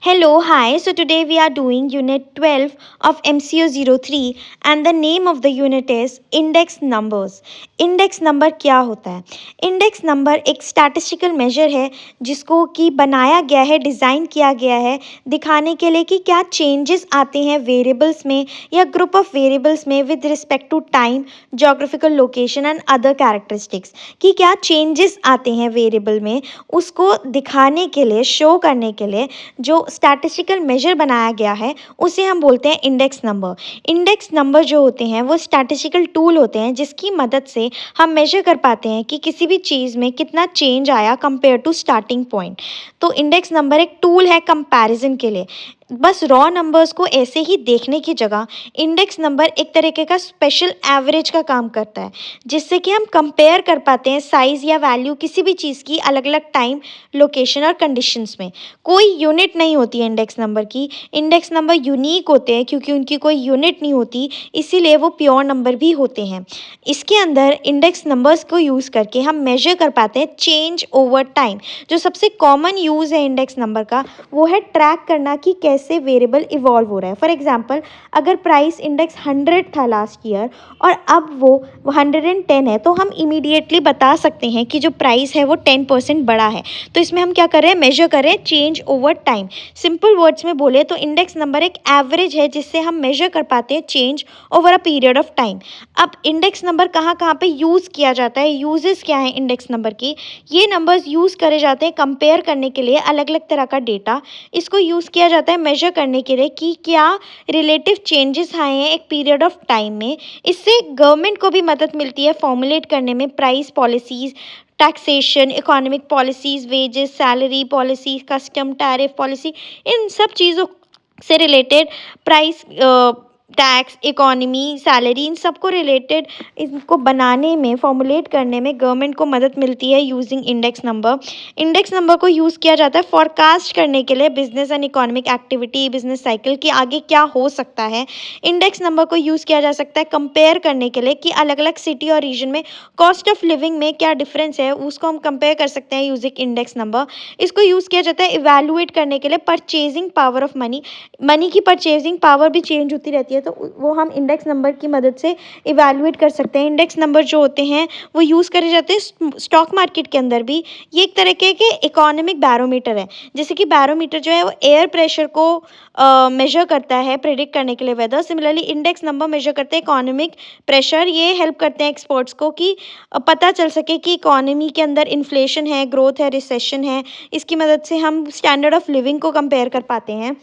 Hello, hi. So today we are doing unit 12 of MCO 03 and the name of the unit is index numbers. Index number क्या होता है? Index number एक statistical major है जिसको कि बनाया गया है, डिज़ाइन किया गया है दिखाने के लिए कि क्या चेंजेस आते हैं वेरिएबल्स में या ग्रुप ऑफ वेरिएबल्स में with respect to time, geographical location and other characteristics, कि क्या चेंजेस आते हैं वेरिएबल में, उसको दिखाने के लिए, शो करने के लिए जो स्टैटिस्टिकल मेजर बनाया गया है उसे हम बोलते हैं इंडेक्स नंबर। इंडेक्स नंबर जो होते हैं वो स्टैटिस्टिकल टूल होते हैं जिसकी मदद से हम मेजर कर पाते हैं कि किसी भी चीज़ में कितना चेंज आया कंपेयर टू स्टार्टिंग पॉइंट। तो इंडेक्स नंबर एक टूल है कंपैरिजन के लिए। बस रॉ नंबर्स को ऐसे ही देखने की जगह इंडेक्स नंबर एक तरीके का स्पेशल एवरेज का काम करता है जिससे कि हम कंपेयर कर पाते हैं साइज़ या वैल्यू किसी भी चीज़ की अलग अलग टाइम, लोकेशन और कंडीशंस में। कोई यूनिट नहीं होती है इंडेक्स नंबर की। इंडेक्स नंबर यूनिक होते हैं क्योंकि उनकी कोई यूनिट नहीं होती, इसीलिए वो प्योर नंबर भी होते हैं। इसके अंदर इंडेक्स नंबर्स को यूज़ करके हम मेजर कर पाते हैं चेंज ओवर टाइम। जो सबसे कॉमन यूज़ है इंडेक्स नंबर का वो है ट्रैक करना कि कैसे वेरिएबल इवॉल्व हो रहा है। फॉर एग्जांपल, अगर प्राइस इंडेक्स 100 था लास्ट ईयर और अब वो 110 है तो हम इमीडिएटली बता सकते हैं कि जो प्राइस है वो 10% बढ़ा है। तो इसमें हम क्या कर रहे हैं, मेजर कर रहे हैं change over time. Simple words में बोले तो इंडेक्स नंबर एक एवरेज है जिससे हम मेजर कर पाते हैं change over a period of time. अब इंडेक्स नंबर कहाँ कहाँ पे यूज़ किया जाता है, यूजेस क्या है इंडेक्स नंबर की? ये नंबर्स यूज़ करे जाते हैं कंपेयर करने के लिए अलग अलग तरह का डेटा। इसको यूज़ किया जाता है मेजर करने के लिए कि क्या रिलेटिव चेंजेस आए हैं एक पीरियड ऑफ टाइम में। इससे गवर्नमेंट को भी मदद मिलती है फॉर्मुलेट करने में price policies, taxation, economic policies, wages, salary policy, custom tariff policy, इन सब चीज़ों से related price, tax, economy, salary, इन सबको रिलेटेड इनको बनाने में, फॉर्मुलेट करने में गवर्नमेंट को मदद मिलती है using index number. Index number को यूज़ किया जाता है फॉरकास्ट करने के लिए business and economic activity, business cycle की आगे क्या हो सकता है। इंडेक्स नंबर को यूज़ किया जा सकता है कंपेयर करने के लिए कि अलग अलग सिटी और रीजन में कॉस्ट ऑफ लिविंग में क्या डिफरेंस है, उसको हम कंपेयर कर सकते हैं यूजिंग इंडेक्स नंबर। इसको यूज़ किया जाता है इवैल्यूएट करने के लिए purchasing power of money. Money की परचेजिंग पावर भी चेंज होती रहती है तो वो हम इंडेक्स नंबर की मदद से इवैल्यूएट कर सकते हैं। इंडेक्स नंबर जो होते हैं वो यूज़ करे जाते हैं स्टॉक मार्केट के अंदर भी। ये एक तरीके के इकोनॉमिक बैरोमीटर है। जैसे कि बैरोमीटर जो है वो एयर प्रेशर को मेजर करता है प्रेडिक्ट करने के लिए weather. Similarly index number measure करते हैं इकोनॉमिक प्रेशर। ये हेल्प करते हैं एक्सपर्ट्स को कि पता चल सके कि इकोनॉमी के अंदर इन्फ्लेशन है, ग्रोथ है, रिसेशन है। इसकी मदद से हम स्टैंडर्ड ऑफ लिविंग को कंपेयर कर पाते हैं।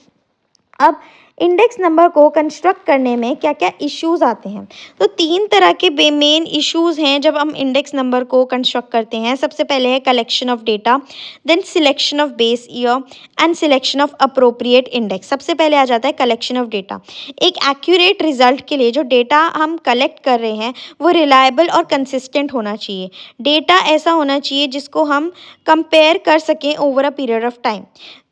अब इंडेक्स नंबर को कंस्ट्रक्ट करने में क्या क्या इश्यूज आते हैं, तो 3 तरह के मेन इश्यूज हैं जब हम इंडेक्स नंबर को कंस्ट्रक्ट करते हैं। सबसे पहले है collection of data, then selection of base year and selection of appropriate index. सबसे पहले आ जाता है कलेक्शन ऑफ डेटा। एक एक्यूरेट रिजल्ट के लिए जो डेटा हम कलेक्ट कर रहे हैं वो रिलायबल और कंसिस्टेंट होना चाहिए। डेटा ऐसा होना चाहिए जिसको हम कंपेयर कर सकें over a period of time.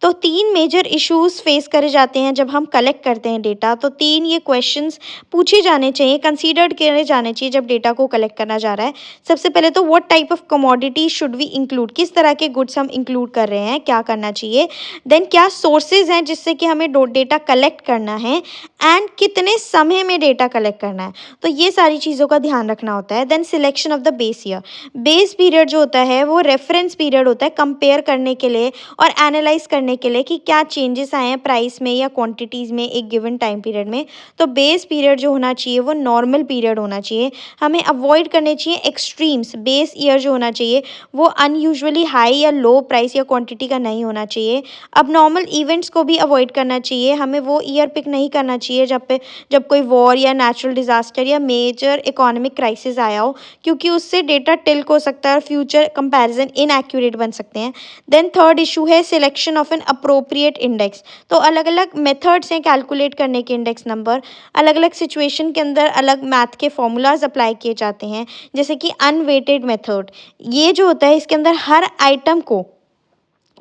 तो 3 मेजर इश्यूज फेस करे जाते हैं जब हम कलेक्ट करते हैं डेटा। तो 3 ये क्वेश्चंस पूछे जाने चाहिए, कंसीडर्ड किए जाने चाहिए जब डेटा को कलेक्ट करना जा रहा है। सबसे पहले तो what type of commodity should we include, किस तरह के गुड्स हम इंक्लूड कर रहे हैं, क्या करना चाहिए। देन क्या सोर्सेज हैं जिससे कि हमें डेटा कलेक्ट करना है एंड कितने समय में डेटा कलेक्ट करना है। तो ये सारी चीज़ों का ध्यान रखना होता है। Then selection of the base year. Base period जो होता है वो रेफरेंस पीरियड होता है कंपेयर करने के लिए और एनालाइज करने के लिए कि क्या चेंजेस आए हैं प्राइस में या क्वांटिटीज़ में एक गिवन टाइम पीरियड में। तो बेस पीरियड जो होना चाहिए वो नॉर्मल पीरियड होना चाहिए। हमें अवॉइड करने चाहिए एक्सट्रीम्स। बेस ईयर जो होना चाहिए वो अनयूजुअली हाई या लो प्राइस या क्वांटिटी का नहीं होना चाहिए। अब नॉर्मल इवेंट्स को भी अवॉइड करना चाहिए। हमें वो ईयर पिक नहीं करना चाहिए जब कोई वॉर या नेचुरल डिज़ास्टर या मेजर इकोनॉमिक क्राइसिस आया हो, क्योंकि उससे डेटा टिल्क हो सकता है और फ्यूचर कंपैरिजन इनएक्यूरेट बन सकते हैं। देन थर्ड इशू है selection of an appropriate index. तो अलग अलग मेथड्स हैं कैलकुलेट करने के इंडेक्स नंबर। अलग अलग सिचुएशन के अंदर अलग मैथ के फॉर्मूलाज अप्लाई किए जाते हैं, जैसे कि अनवेटेड मेथड। ये जो होता है इसके अंदर हर आइटम को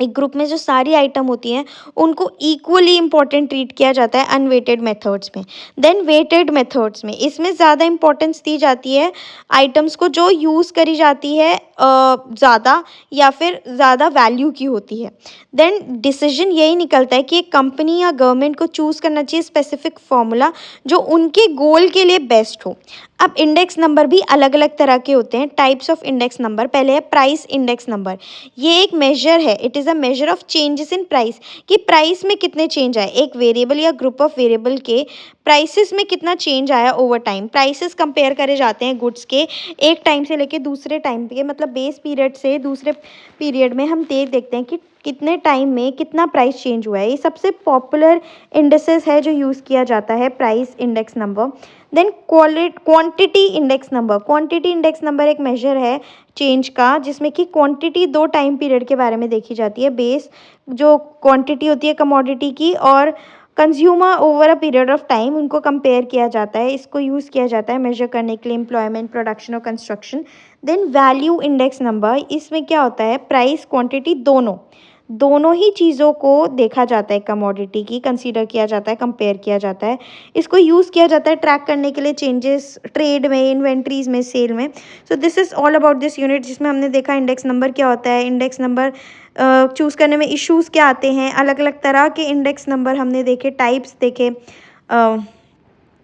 एक ग्रुप में जो सारी आइटम होती हैं उनको इक्वली इंपॉर्टेंट ट्रीट किया जाता है अनवेटेड मेथड्स में। देन वेटेड मेथड्स में इसमें ज़्यादा इंपॉर्टेंस दी जाती है आइटम्स को जो यूज़ करी जाती है ज़्यादा या फिर ज़्यादा वैल्यू की होती है। देन डिसीजन यही निकलता है कि एक कंपनी या गवर्नमेंट को चूज़ करना चाहिए स्पेसिफिक फॉर्मूला जो उनके गोल के लिए बेस्ट हो। अब इंडेक्स नंबर भी अलग अलग तरह के होते हैं। टाइप्स ऑफ इंडेक्स नंबर, पहले है प्राइस इंडेक्स नंबर। ये एक मेजर है, it is a measure of changes in price, कि प्राइस में कितने चेंज आए, एक वेरिएबल या ग्रुप ऑफ वेरिएबल के प्राइसेस में कितना चेंज आया ओवर टाइम। प्राइसेस कंपेयर करे जाते हैं गुड्स के एक टाइम से लेके दूसरे टाइम पे, मतलब बेस पीरियड से दूसरे पीरियड में हम देखते हैं कि कितने टाइम में कितना प्राइस चेंज हुआ है। ये सबसे पॉपुलर इंडेक्सेस है जो यूज़ किया जाता है price index number. Then quantity index number. Quantity index number एक मेजर है चेंज का जिसमें कि क्वांटिटी दो टाइम पीरियड के बारे में देखी जाती है। बेस जो क्वांटिटी होती है कमोडिटी की और consumer over a period of time, उनको कंपेयर किया जाता है। इसको यूज़ किया जाता है मेजर करने के लिए एम्प्लॉयमेंट, प्रोडक्शन और construction. Then value index number, इसमें क्या होता है प्राइस क्वांटिटी दोनों ही चीज़ों को देखा जाता है, कमोडिटी की कंसीडर किया जाता है, कंपेयर किया जाता है। इसको यूज़ किया जाता है ट्रैक करने के लिए चेंजेस ट्रेड में, इन्वेंट्रीज में, सेल में। So this is all about this unit, जिसमें हमने देखा इंडेक्स नंबर क्या होता है, इंडेक्स नंबर चूज़ करने में इश्यूज़ क्या आते हैं, अलग अलग तरह के इंडेक्स नंबर हमने देखे, टाइप्स देखे,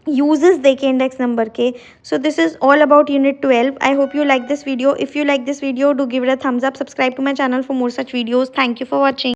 uses देखे इंडेक्स नंबर के। So this is all about unit 12. I hope you like this video. If you like this video, do give it a thumbs up. Subscribe to my channel for more such videos. Thank you for watching.